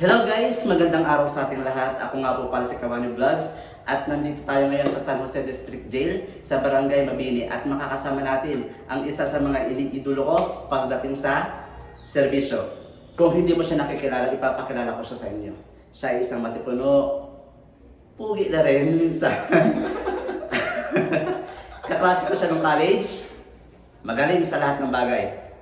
Hello guys! Magandang araw sa ating lahat. Ako nga po pala si Kawani Vlogs at nandito tayo ngayon sa San Jose District Jail sa Barangay Mabini at makakasama natin ang isa sa mga iniidolo ko pagdating sa serbisyo. Kung hindi mo siya nakikilala, ipapakilala ko siya sa inyo. Siya ay isang matipuno, pugi na rin minsan. Kaklase ko siya ng college, magaling sa lahat ng bagay.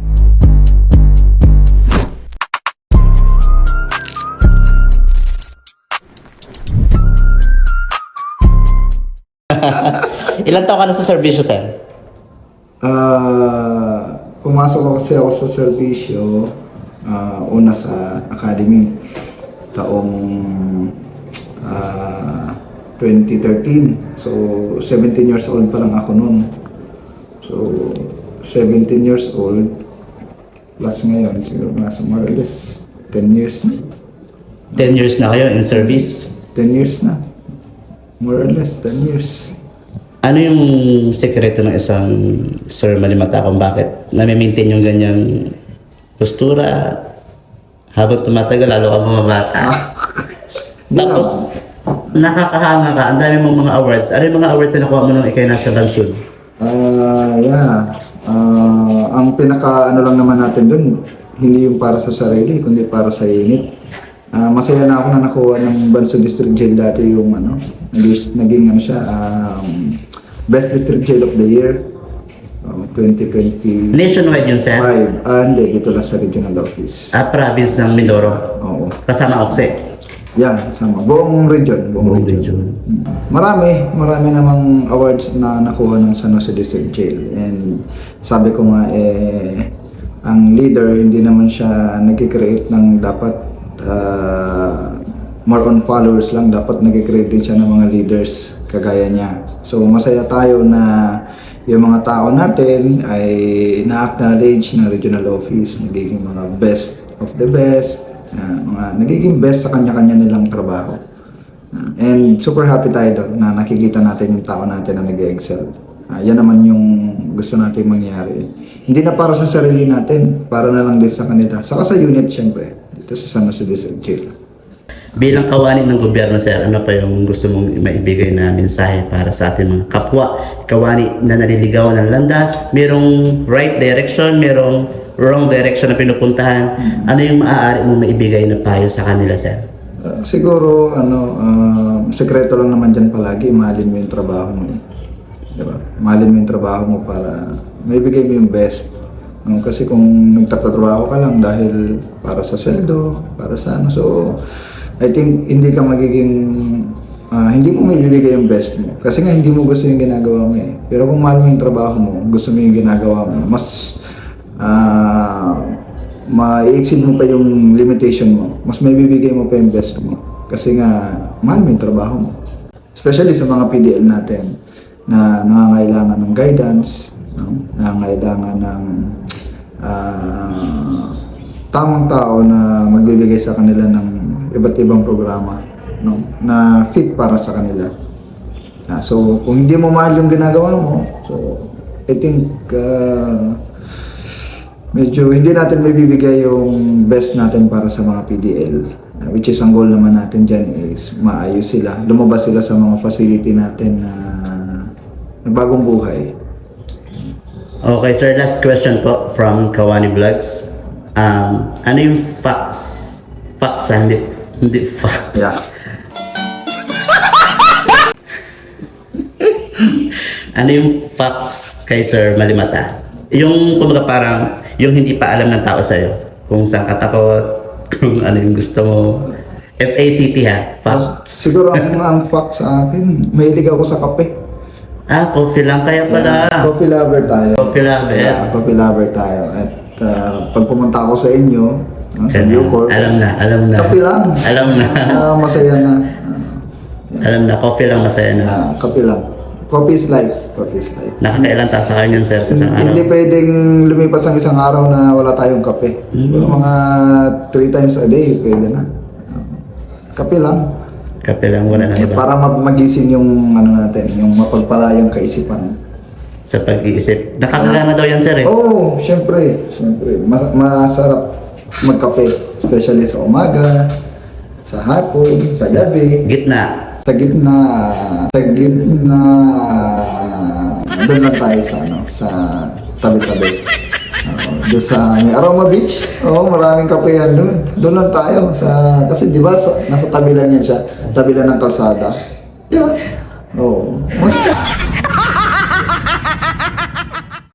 Ilang taon ka na sa serbisyo, sir? Pumasok ako sa serbisyo una sa academy taong 2013. So 17 years old pa lang ako noon. So 17 years old plus ngayon siguro nasa more or less 10 years na. 10 years na kayo in service? 10 years na. More or less 10 years. Ano yung sekreto ng isang Sir Malimata kung bakit nami-maintain yung ganyang postura habang tumatagal lalo ka bumabata? Tapos nakakahanga ka, ang dami mong mga awards. Ano yung mga awards na nakuha mo nung ikay nasa Bansud? Ang pinaka ano lang naman natin dun, hindi yung para sa sarili, kundi para sa unit. Masaya na ako na nakuha ng Bansud District Jail dati yung naging ano siya, Best District Jail of the Year 2025. Nationwide yun, sir? Hindi, dito lang sa regional office. Province ng Mindoro? Oo. Kasama Okse? Yeah, sama. Buong region. Buong region. Marami namang awards na nakuha ng San Jose District Jail. And sabi ko nga, ang leader, hindi naman siya nag-create ng dapat more on followers lang. Dapat nag-create din siya ng mga leaders kagaya niya. So masaya tayo na yung mga tao natin ay na-acknowledge ng regional office, nagiging mga best of the best, nagiging best sa kanya-kanya nilang trabaho. And super happy tayo doon na nakikita natin yung tao natin na nag-excel. Yan naman yung gusto natin mangyari. Hindi na para sa sarili natin, para na lang din sa kanila. Saka sa unit syempre, dito sa San Jose District Jail. Bilang kawani ng gobyerno, sir, ano pa yung gusto mong maibigay na mensahe para sa ating mga kapwa kawani na naliligaw ng landas? Merong right direction, merong wrong direction na pinupuntahan. Ano yung maaari mong maibigay na payo sa kanila, sir? Siguro, sekreto lang naman dyan palagi, mahalin mo yung trabaho mo. Diba? Mahalin mo yung trabaho mo para maibigay mo yung best. Kasi kung nagtatrabaho ka lang dahil para sa sweldo, para sa so I think hindi ka magiging, hindi mo maibibigay yung best mo. Kasi nga hindi mo gusto yung ginagawa mo eh. Pero kung mahal mo yung trabaho mo, gusto mo yung ginagawa mo, mas ma-exceed mo pa yung limitation mo. Mas maibibigay mo pa yung best mo. Kasi nga, mahal mo yung trabaho mo. Especially sa mga PDL natin na nangangailangan ng guidance, nangangailangan ng tamang tao na magbibigay sa kanila ng iba't ibang programa na fit para sa kanila. So, kung hindi mo mahal yung ginagawa mo, so I think medyo hindi natin maibibigay yung best natin para sa mga PDL. Which is ang goal naman natin dyan is maayos sila, lumabas sila sa mga facility natin na bagong buhay. Okay, sir. Last question po from Kawani Vlogs. Ano yung facts? Facts, hindi fact. Yeah. Ano yung facts kay Sir Malimata? Yung kumbaga parang yung hindi pa alam ng tao sa'yo. Kung saan ka takot, kung ano yung gusto mo. FACT ha? Facts. Siguro ang fact sa akin, mahilig ako sa kape. Coffee lang kaya pala. Coffee lover tayo. Coffee lover, yeah. Coffee lover tayo. At pag pumunta ako sa inyo, sa Bucor, alam na. kape lang. Alam na. Masaya na. Alam na, coffee lang masaya na. Kape lang. Coffee is life. Coffee is life. Nakakailan taas sa kanyang sir sa isang araw? Hindi pwedeng lumipas ang isang araw na wala tayong kape. Mga 3 times a day, pwede na. Kape lang. Kape lang, wala na iba. Para magising yung natin, yung mapagpalayang kaisipan. Sa pag-iisip. Nakakagana daw yan, sir, eh. Oo, syempre. Masarap magkape. Especially sa umaga. sa hapon, sa gabi, Gitna. sa gitna, doon lang tayo sa sa tabi-tabi. Doon sa may Aroma Beach, maraming kape yan doon. Doon lang tayo kasi di ba nasa tabi lang yan siya, tabi lang ng kalsada. Di ba? Oo.